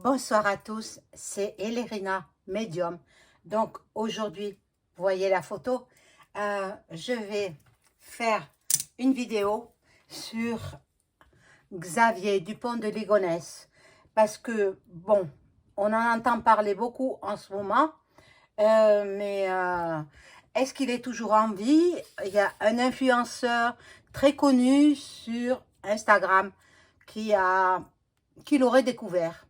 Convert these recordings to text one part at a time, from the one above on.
Bonsoir à tous, c'est Elérina, médium. Donc aujourd'hui, vous voyez la photo, je vais faire une vidéo sur Xavier Dupont de Ligonnès. Parce que, bon, on en entend parler beaucoup en ce moment, mais est-ce qu'il est toujours en vie? Il y a un influenceur très connu sur Instagram qui l'aurait découvert.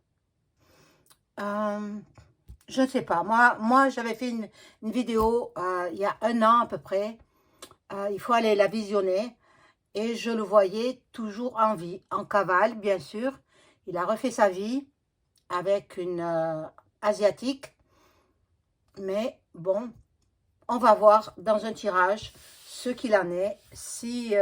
Je ne sais pas. Moi j'avais fait une vidéo il y a un an à peu près. Il faut aller la visionner. Et je le voyais toujours en vie, en cavale, bien sûr. Il a refait sa vie avec une Asiatique. Mais bon, on va voir dans un tirage ce qu'il en est. Si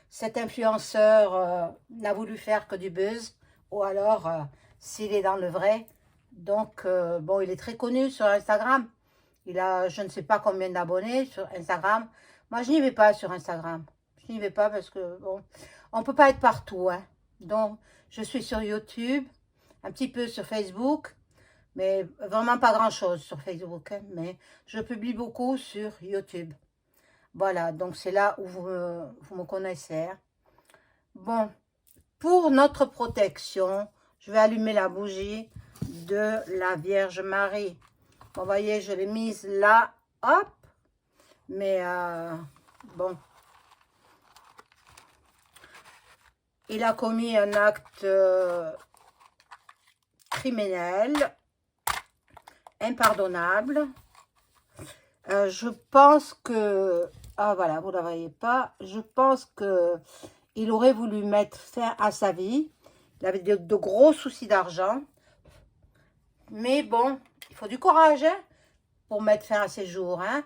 cet influenceur n'a voulu faire que du buzz, ou alors s'il est dans le vrai. Donc, bon, il est très connu sur Instagram. Il a, je ne sais pas combien d'abonnés sur Instagram. Moi, je n'y vais pas sur Instagram. Je n'y vais pas parce que, bon, on ne peut pas être partout, hein. Donc, je suis sur YouTube, un petit peu sur Facebook, mais vraiment pas grand-chose sur Facebook, hein, mais je publie beaucoup sur YouTube. Voilà, donc c'est là où vous me connaissez, hein. Bon, pour notre protection, je vais allumer la bougie de la Vierge Marie. Vous voyez, je l'ai mise là, hop, mais bon, il a commis un acte criminel, impardonnable. Je pense que, ah voilà, vous ne la voyez pas, je pense que il aurait voulu mettre fin à sa vie. Il avait de gros soucis d'argent. Mais bon, il faut du courage, hein, pour mettre fin à ses jours, hein.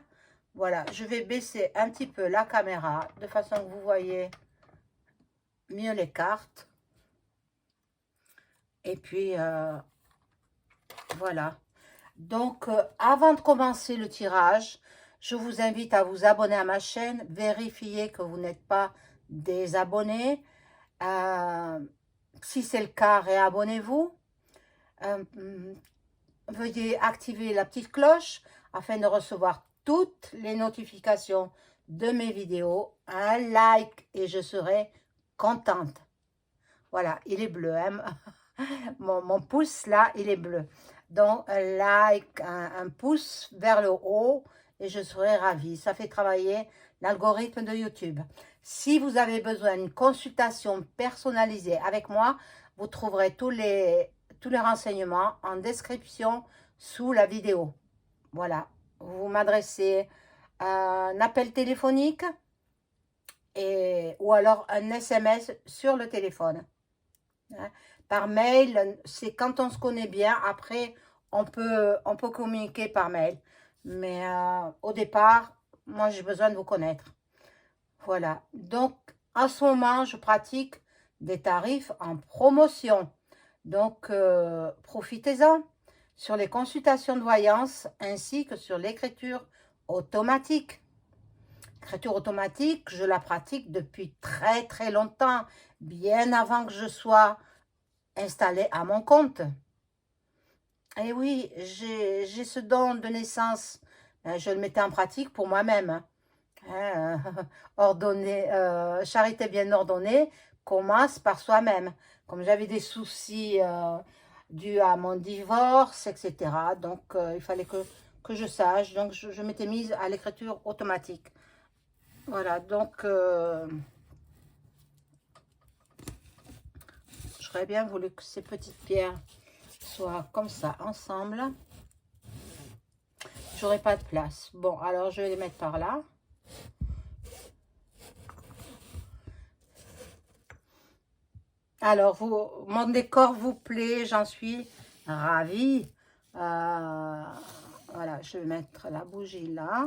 Voilà, je vais baisser un petit peu la caméra de façon que vous voyez mieux les cartes. Et puis, voilà. Donc, avant de commencer le tirage, je vous invite à vous abonner à ma chaîne. Vérifiez que vous n'êtes pas désabonné. Si c'est le cas, réabonnez-vous. Veuillez activer la petite cloche afin de recevoir toutes les notifications de mes vidéos. Un like et je serai contente. Voilà, il est bleu, hein. Mon pouce là, il est bleu. Donc, un like, un pouce vers le haut et je serai ravie. Ça fait travailler l'algorithme de YouTube. Si vous avez besoin d'une consultation personnalisée avec moi, vous trouverez tous les renseignements en description sous la vidéo. Voilà, vous m'adressez un appel téléphonique ou alors un SMS sur le téléphone. Hein. Par mail, c'est quand on se connaît bien. Après, on peut communiquer par mail. Mais au départ, moi, j'ai besoin de vous connaître. Voilà. Donc, en ce moment, je pratique des tarifs en promotion. Donc, profitez-en sur les consultations de voyance ainsi que sur l'écriture automatique. L'écriture automatique, je la pratique depuis très très longtemps, bien avant que je sois installée à mon compte. Et oui, j'ai ce don de naissance. Je le mettais en pratique pour moi-même. Hein, charité bien ordonnée commence par soi-même. Comme j'avais des soucis dus à mon divorce, etc. Donc, il fallait que je sache. Donc, je m'étais mise à l'écriture automatique. Voilà, donc, j'aurais bien voulu que ces petites pierres soient comme ça, ensemble. J'aurais pas de place. Bon, alors, je vais les mettre par là. Alors, mon décor vous plaît, j'en suis ravie. Voilà, je vais mettre la bougie là.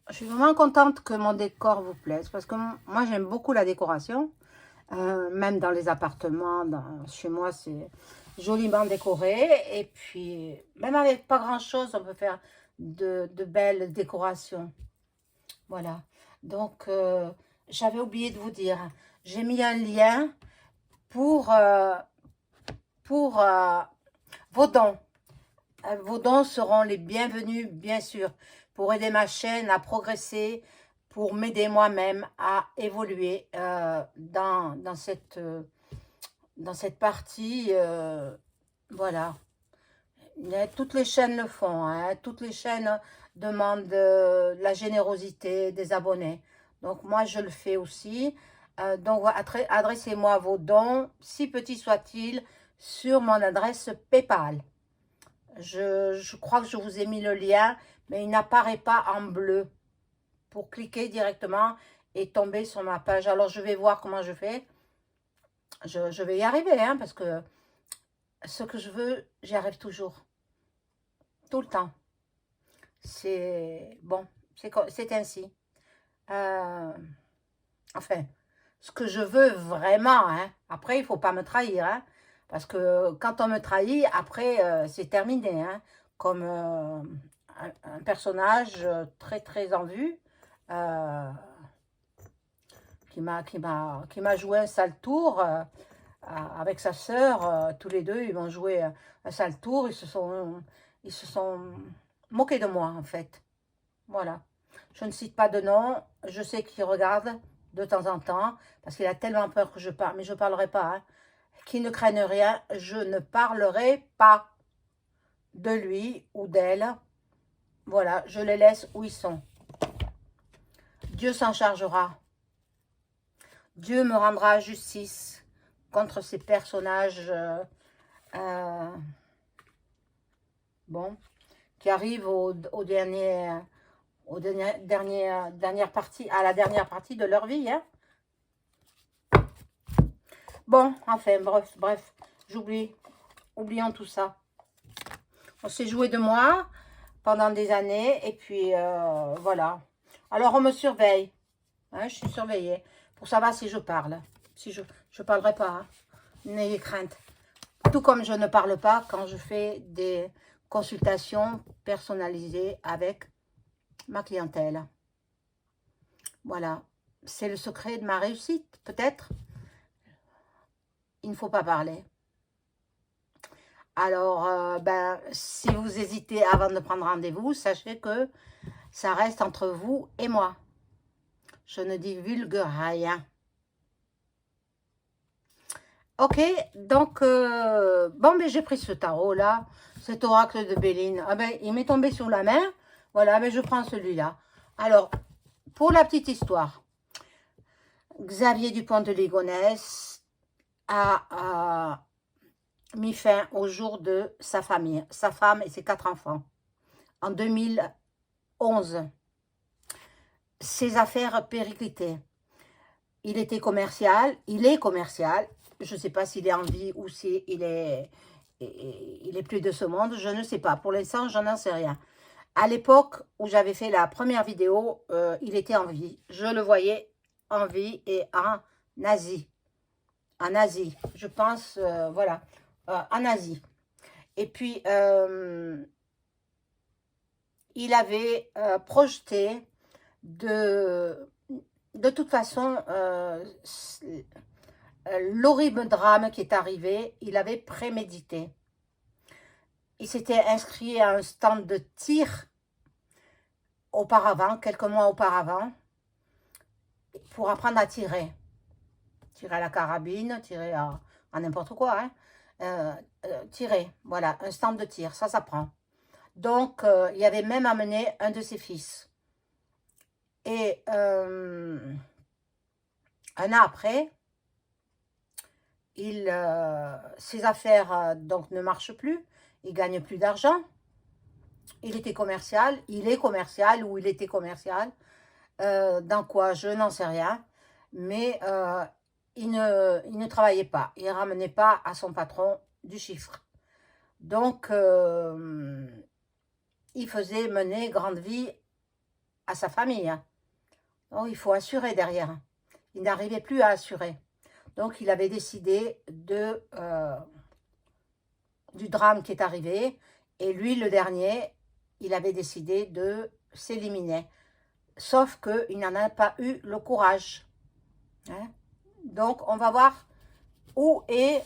Je suis vraiment contente que mon décor vous plaise parce que moi, j'aime beaucoup la décoration. Même dans les appartements, chez moi, c'est joliment décoré. Et puis, même avec pas grand-chose, on peut faire de belles décorations. Voilà. Donc, j'avais oublié de vous dire, j'ai mis un lien pour pour vos dons. Vos dons seront les bienvenus, bien sûr, pour aider ma chaîne à progresser, pour m'aider moi-même à évoluer dans cette partie. Voilà. Toutes les chaînes le font, hein. Toutes les chaînes demandent la générosité des abonnés. Donc, moi, je le fais aussi. Donc, adressez-moi vos dons, si petits soient-ils, sur mon adresse PayPal. Je crois que je vous ai mis le lien, mais il n'apparaît pas en bleu pour cliquer directement et tomber sur ma page. Alors, je vais voir comment je fais. Je vais y arriver, hein, parce que ce que je veux, j'y arrive toujours. Tout le temps. C'est bon, c'est ainsi. Enfin, ce que je veux vraiment, hein. Après, il ne faut pas me trahir, hein, parce que quand on me trahit, après, c'est terminé, hein, comme un personnage très, très en vue, qui m'a joué un sale tour avec sa sœur. Tous les deux, ils m'ont joué un sale tour. Ils se sont moqués de moi, en fait. Voilà. Je ne cite pas de nom. Je sais qu'il regarde de temps en temps, parce qu'il a tellement peur que je parle. Mais je ne parlerai pas. Hein. Qui ne craignent rien, je ne parlerai pas de lui ou d'elle. Voilà, je les laisse où ils sont. Dieu s'en chargera. Dieu me rendra justice contre ces personnages bon, qui arrivent dernière partie, à la dernière partie de leur vie. Hein. Bon, enfin, bref, oublions tout ça. On s'est joué de moi pendant des années, et puis voilà. Alors, on me surveille. Hein, je suis surveillée pour savoir si je parle. Si je parlerai pas, hein. N'ayez crainte. Tout comme je ne parle pas quand je fais des consultations personnalisées avec ma clientèle. Voilà. C'est le secret de ma réussite, peut-être. Il ne faut pas parler. Alors, si vous hésitez avant de prendre rendez-vous, sachez que ça reste entre vous et moi. Je ne divulgue rien. Ok, donc, bon, mais j'ai pris ce tarot-là, cet oracle de Béline. Ah ben, il m'est tombé sur la main. Voilà, mais je prends celui-là. Alors, pour la petite histoire, Xavier Dupont de Ligonnès a mis fin au jour de sa famille, sa femme et ses 4 enfants, en 2011. Ses affaires périclitaient. Il était commercial, il est commercial. Je ne sais pas s'il est en vie ou s'il est plus de ce monde, je ne sais pas. Pour l'instant, je n'en sais rien. À l'époque où j'avais fait la première vidéo, il était en vie. Je le voyais en vie et en Asie. En Asie, je pense, voilà, en Asie. Et puis, il avait projeté de toute façon, l'horrible drame qui est arrivé, il avait prémédité. Il s'était inscrit à un stand de tir auparavant, quelques mois auparavant, pour apprendre à tirer. Tirer à la carabine, tirer à n'importe quoi. Hein. Tirer, voilà, un stand de tir, ça s'apprend. Donc, il avait même amené un de ses fils. Et un an après, ses affaires donc ne marchent plus, il gagne plus d'argent. Il était commercial, il est commercial ou il était commercial. Dans quoi, je n'en sais rien. Mais il ne travaillait pas, il ne ramenait pas à son patron du chiffre. Donc, il faisait mener grande vie à sa famille. Hein. Donc, il faut assurer derrière. Il n'arrivait plus à assurer. Donc, il avait décidé du drame qui est arrivé. Et lui, le dernier, il avait décidé de s'éliminer. Sauf qu'il n'en a pas eu le courage. Hein? Donc, on va voir où est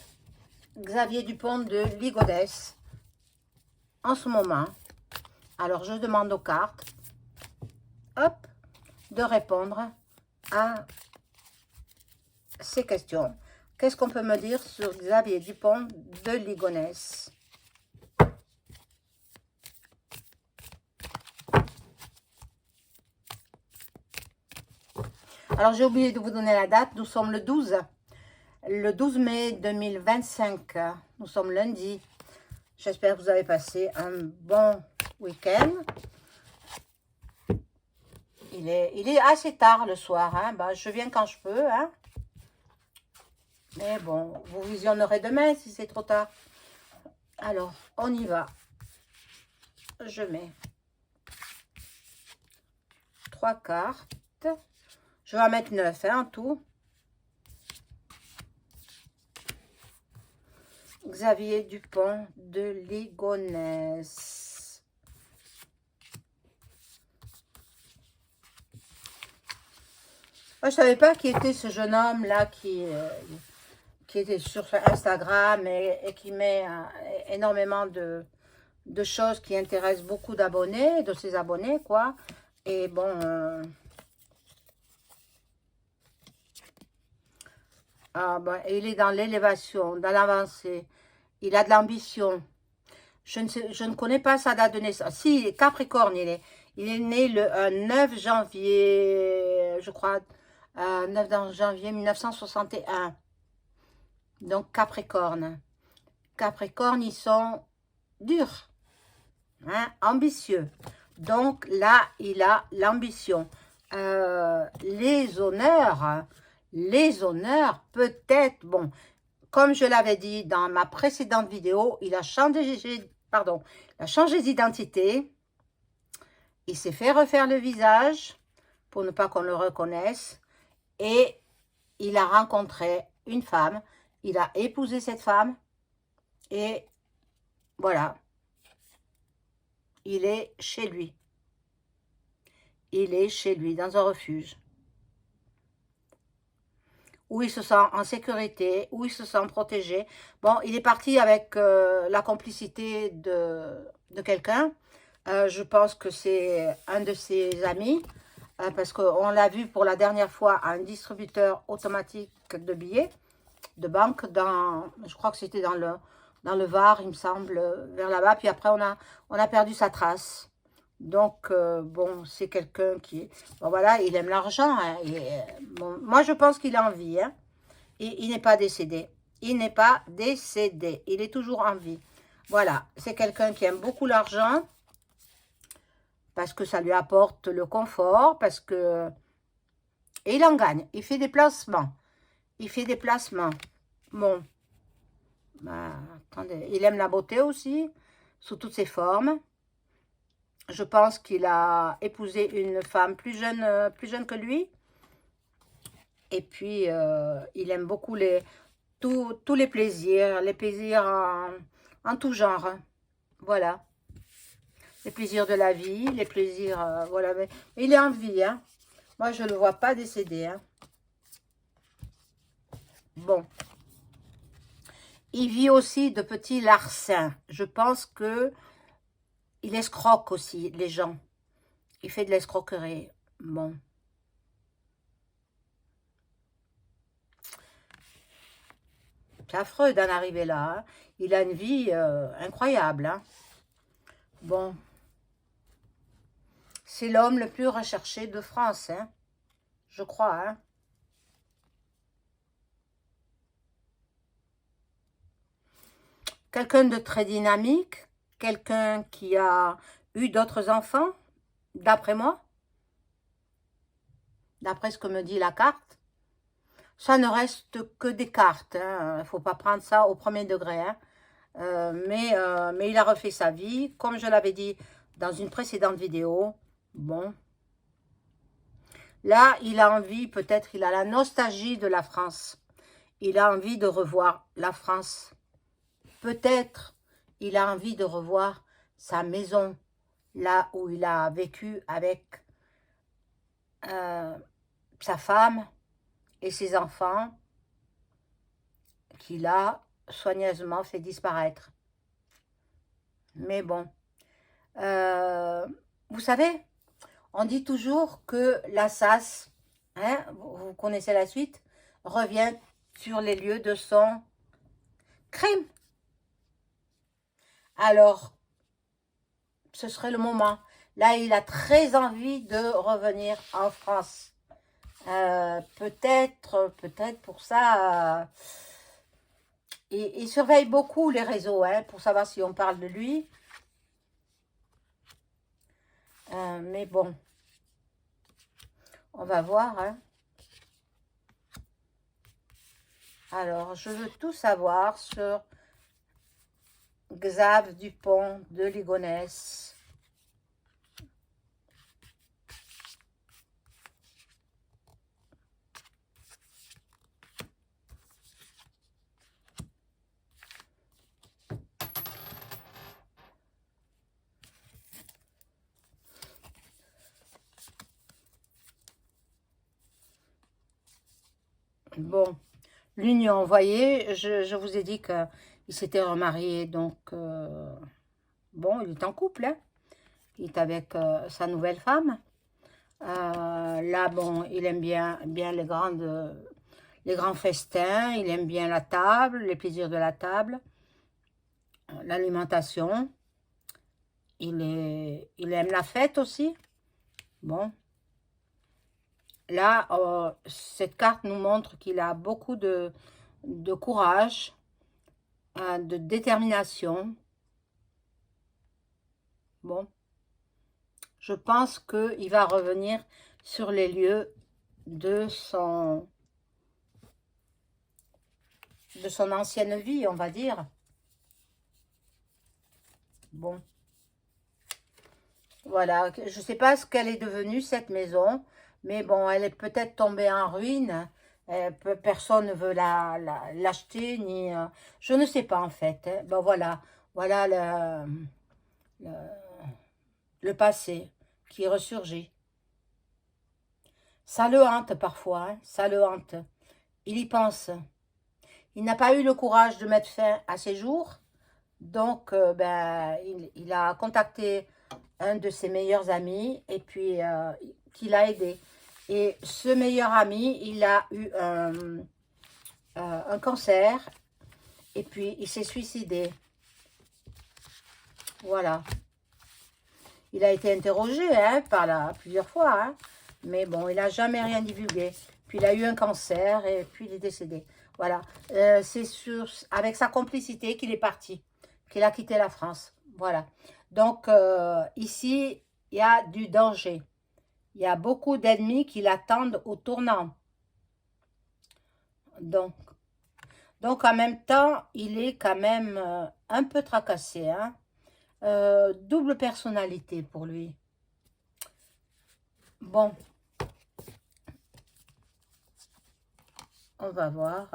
Xavier Dupont de Ligonnès en ce moment. Alors, je demande aux cartes, hop, de répondre à ces questions. Qu'est-ce qu'on peut me dire sur Xavier Dupont de Ligonnès? Alors, j'ai oublié de vous donner la date. Nous sommes le 12 mai 2025. Nous sommes lundi. J'espère que vous avez passé un bon week-end. Il est assez tard le soir. Hein. Ben, je viens quand je peux. Hein. Mais bon, vous visionnerez demain si c'est trop tard. Alors, on y va. Je mets 3 cartes. Je vais en mettre 9 hein, en tout. Xavier Dupont de Ligonnès. Moi, je ne savais pas qui était ce jeune homme-là qui était sur Instagram et qui met énormément de choses qui intéressent beaucoup d'abonnés, de ses abonnés, quoi. Et bon... il est dans l'élévation, dans l'avancée. Il a de l'ambition. Je ne connais pas sa date de naissance. Si, Capricorne, il est né le 9 janvier, je crois, 9 janvier 1961. Donc, Capricorne. Capricorne, ils sont durs, hein, ambitieux. Donc, là, il a l'ambition. Les honneurs, peut-être, bon, comme je l'avais dit dans ma précédente vidéo, il a changé d'identité. Il s'est fait refaire le visage pour ne pas qu'on le reconnaisse. Et il a rencontré une femme. Il a épousé cette femme. Et voilà. Il est chez lui. Il est chez lui, dans un refuge. Où il se sent en sécurité, où il se sent protégé. Bon, il est parti avec la complicité de quelqu'un. Je pense que c'est un de ses amis, parce qu'on l'a vu pour la dernière fois à un distributeur automatique de billets de banque, je crois que c'était dans le Var, il me semble, vers là-bas. Puis après, on a perdu sa trace. Donc, bon, c'est quelqu'un qui... Bon, voilà, il aime l'argent. Hein, bon, moi, je pense qu'il a envie. Hein, et il n'est pas décédé. Il n'est pas décédé. Il est toujours en vie. Voilà, c'est quelqu'un qui aime beaucoup l'argent. Parce que ça lui apporte le confort. Parce que... Et il en gagne. Il fait des placements. Il fait des placements. Bon. Bah, attendez. Il aime la beauté aussi. Sous toutes ses formes. Je pense qu'il a épousé une femme plus jeune que lui. Et puis, il aime beaucoup tous les plaisirs en tout genre. Voilà. Les plaisirs de la vie, les plaisirs, voilà. Mais il est en vie, hein. Moi, je ne le vois pas décédé, hein. Bon. Il vit aussi de petits larcins. Je pense que il escroque aussi les gens. Il fait de l'escroquerie. Bon. C'est affreux d'en arriver là. Hein. Il a une vie incroyable. Hein. Bon. C'est l'homme le plus recherché de France. Hein. Je crois. Hein. Quelqu'un de très dynamique. Quelqu'un qui a eu d'autres enfants. D'après moi. D'après ce que me dit la carte. Ça ne reste que des cartes. Il ne faut pas prendre ça au premier degré. Hein. Mais il a refait sa vie. Comme je l'avais dit dans une précédente vidéo. Bon. Là, il a envie, peut-être, il a la nostalgie de la France. Il a envie de revoir la France. Peut-être, il a envie de revoir sa maison. Là où il a vécu avec sa femme et ses enfants qu'il a soigneusement fait disparaître. Mais bon, vous savez, on dit toujours que l'assassin, hein, vous connaissez la suite, revient sur les lieux de son crime. Alors, ce serait le moment. Là, il a très envie de revenir en France. Peut-être pour ça, il surveille beaucoup les réseaux, hein, pour savoir si on parle de lui. Mais bon, on va voir, hein. Alors, je veux tout savoir sur Xav Dupont de Ligonnès. Bon, l'union, vous voyez, je vous ai dit qu'il s'était remarié, donc, bon, il est en couple, hein. Il est avec sa nouvelle femme. Là, bon, il aime bien les grands festins, il aime bien la table, les plaisirs de la table, l'alimentation. Il aime la fête aussi. Bon. Là, cette carte nous montre qu'il a beaucoup de courage, de détermination. Bon. Je pense qu'il va revenir sur les lieux de son ancienne vie, on va dire. Bon. Voilà, je ne sais pas ce qu'elle est devenue, cette maison, mais bon, elle est peut-être tombée en ruine. Personne ne veut l'acheter, ni... je ne sais pas, en fait, hein. Bon, voilà le passé qui ressurgit. Ça le hante parfois, hein, ça le hante. Il y pense. Il n'a pas eu le courage de mettre fin à ses jours, donc ben, il a contacté un de ses meilleurs amis et puis qui l'a aidé. Et ce meilleur ami, il a eu un cancer et puis il s'est suicidé. Voilà. Il a été interrogé, hein, plusieurs fois, hein, mais bon, il n'a jamais rien divulgué. Puis il a eu un cancer et puis il est décédé. Voilà. C'est avec sa complicité qu'il est parti, qu'il a quitté la France. Voilà. Donc, ici, il y a du danger. Il y a beaucoup d'ennemis qui l'attendent au tournant. Donc, en même temps, il est quand même un peu tracassé, hein. Double personnalité pour lui. Bon. On va voir.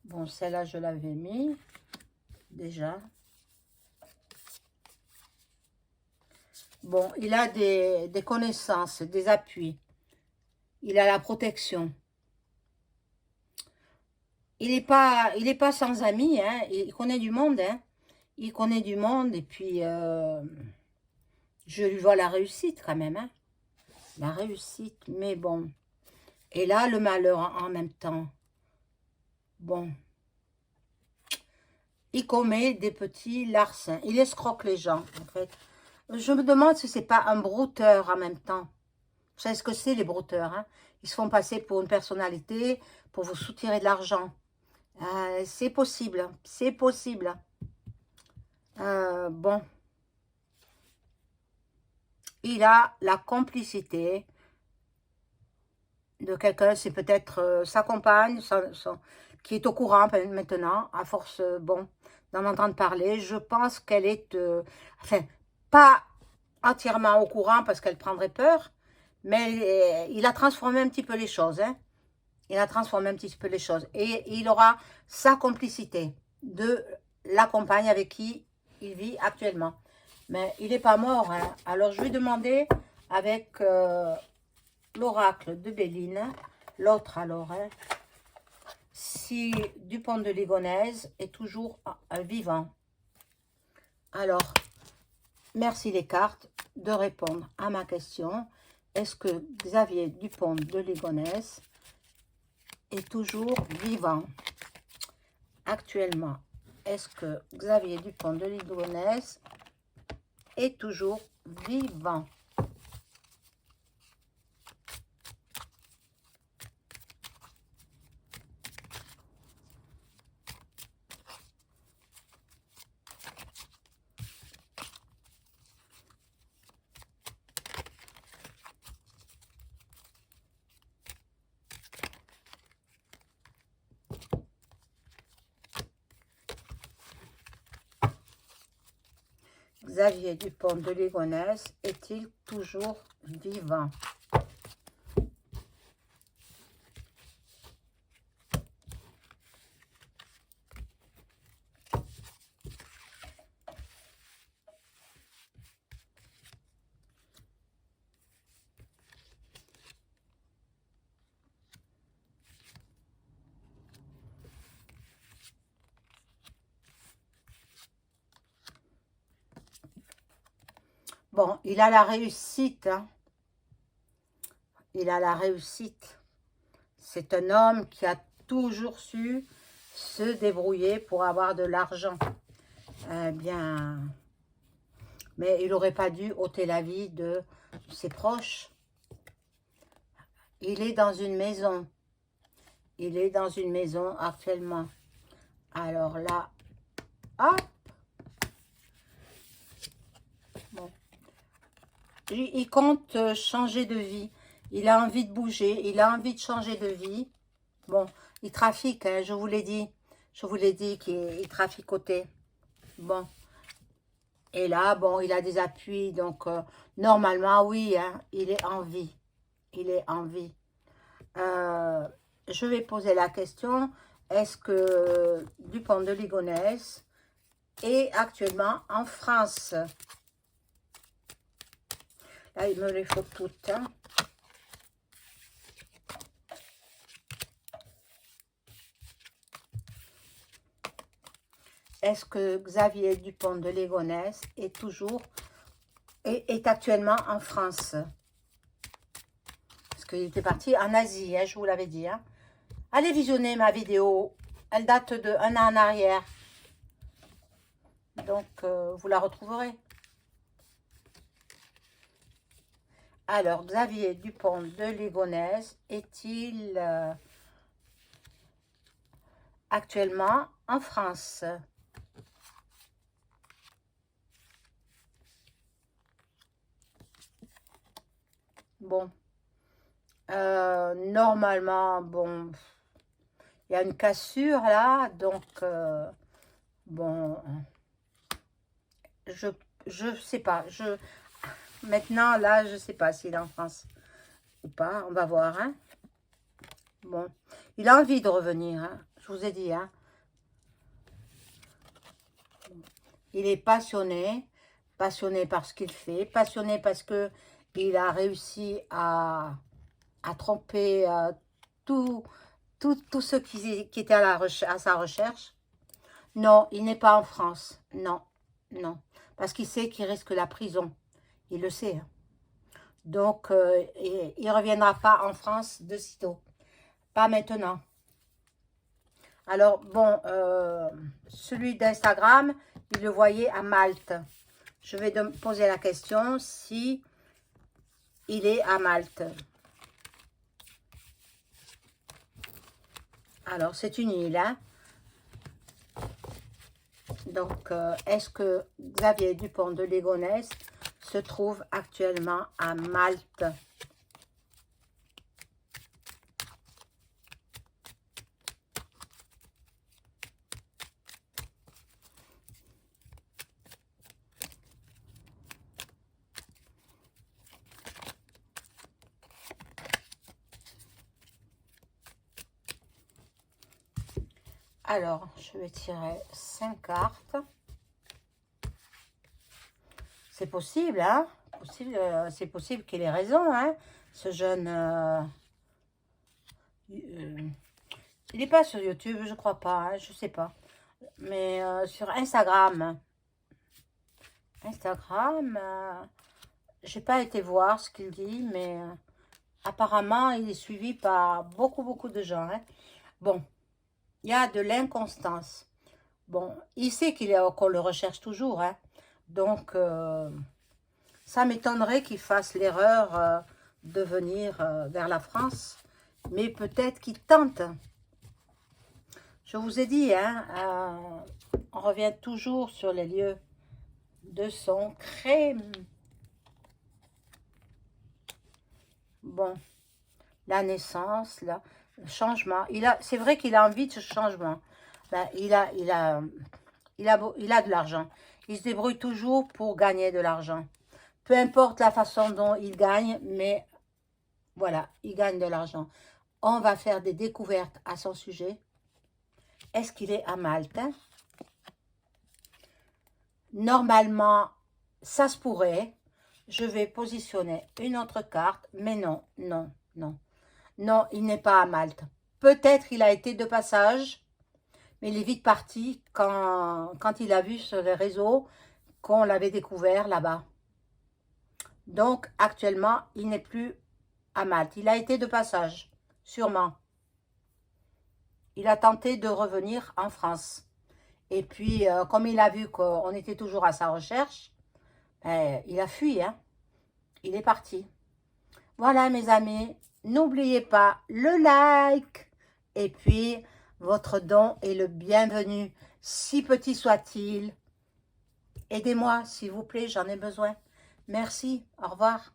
Bon, celle-là, je l'avais mis déjà. Bon, il a des connaissances, des appuis. Il a la protection. Il n'est pas sans amis, hein. Il connaît du monde, hein. Il connaît du monde et puis je lui vois la réussite quand même, hein. La réussite, mais bon. Et là, le malheur en même temps. Bon. Il commet des petits larcins. Il escroque les gens, en fait. Je me demande si c'est pas un brouteur en même temps. Vous savez ce que c'est, les brouteurs, hein? Ils se font passer pour une personnalité, pour vous soutirer de l'argent. C'est possible, c'est possible. Bon. Il a la complicité de quelqu'un, c'est peut-être sa compagne, qui est au courant maintenant, à force, bon, d'en entendre parler. Je pense qu'elle est, enfin, pas entièrement au courant parce qu'elle prendrait peur, mais il a transformé un petit peu les choses, hein. Il a transformé un petit peu les choses. Et il aura sa complicité de la compagne avec qui il vit actuellement. Mais il n'est pas mort, hein. Alors, je vais demander avec l'oracle de Béline, l'autre alors, hein, si Dupont de Ligonnès est toujours vivant. Alors, merci les cartes de répondre à ma question. Est-ce que Xavier Dupont de Ligonnès est toujours vivant actuellement? Est-ce que Xavier Dupont de Ligonnès est toujours vivant? Xavier Dupont de Ligonnès est-il toujours vivant? Bon, il a la réussite, hein. Il a la réussite. C'est un homme qui a toujours su se débrouiller pour avoir de l'argent. Eh bien, mais il n'aurait pas dû ôter la vie de ses proches. Il est dans une maison. Il est dans une maison actuellement. Alors là, hop. Bon. Il compte changer de vie. Il a envie de bouger. Il a envie de changer de vie. Bon, il trafique, hein, je vous l'ai dit. Je vous l'ai dit qu'il traficotait. Bon. Et là, bon, il a des appuis. Donc, normalement, oui, hein, il est en vie. Il est en vie. Je vais poser la question. Est-ce que Dupont de Ligonnès est actuellement en France? Là, il me les faut toutes. Hein. Est-ce que Xavier Dupont de Ligonnès est actuellement en France? Parce qu'il était parti en Asie, hein, je vous l'avais dit. Hein. Allez visionner ma vidéo. Elle date de 1 an en arrière. Donc, vous la retrouverez. Alors, Xavier Dupont de Ligonnès est-il actuellement en France? Bon. Normalement, bon, il y a une cassure là, donc, bon, je sais pas, maintenant, là, je sais pas s'il est en France ou pas, on va voir, hein. Bon, il a envie de revenir, hein, je vous ai dit, hein. Il est passionné par ce qu'il fait, passionné parce que il a réussi à tromper tous ceux qui étaient à sa recherche. Non, il n'est pas en France, non, non, parce qu'il sait qu'il risque la prison, il le sait, hein. Donc, il ne reviendra pas en France de sitôt. Pas maintenant. Alors, bon, celui d'Instagram, il le voyait à Malte. Je vais me poser la question si il est à Malte. Alors, c'est une île, hein. Donc, est-ce que Xavier Dupont de Ligonnès se trouve actuellement à Malte? Alors, je vais tirer 5 cartes. C'est possible, hein? C'est possible qu'il ait raison, hein? Ce jeune Il n'est pas sur YouTube, je crois pas, hein, je sais pas. Mais sur Instagram. Instagram, j'ai pas été voir ce qu'il dit, mais apparemment, il est suivi par beaucoup de gens. Hein. Bon, il y a de l'inconstance. Bon, il sait qu'on le recherche toujours. Hein. Donc, ça m'étonnerait qu'il fasse l'erreur de venir vers la France. Mais peut-être qu'il tente. Je vous ai dit, hein, on revient toujours sur les lieux de son crime. Bon, la naissance, là, le changement. C'est vrai qu'il a envie de ce changement. Ben, il a de l'argent. Il se débrouille toujours pour gagner de l'argent. Peu importe la façon dont il gagne, mais voilà, il gagne de l'argent. On va faire des découvertes à son sujet. Est-ce qu'il est à Malte? Hein? Normalement, ça se pourrait. Je vais positionner une autre carte, mais non, non, non. Non, il n'est pas à Malte. Peut-être il a été de passage, mais il est vite parti quand il a vu sur les réseaux qu'on l'avait découvert là-bas. Donc, actuellement, il n'est plus à Malte. Il a été de passage, sûrement. Il a tenté de revenir en France. Et puis, comme il a vu qu'on était toujours à sa recherche, il a fui, hein. Il est parti. Voilà, mes amis. N'oubliez pas le like. Et puis, votre don est le bienvenu, si petit soit-il. Aidez-moi, s'il vous plaît, j'en ai besoin. Merci, au revoir.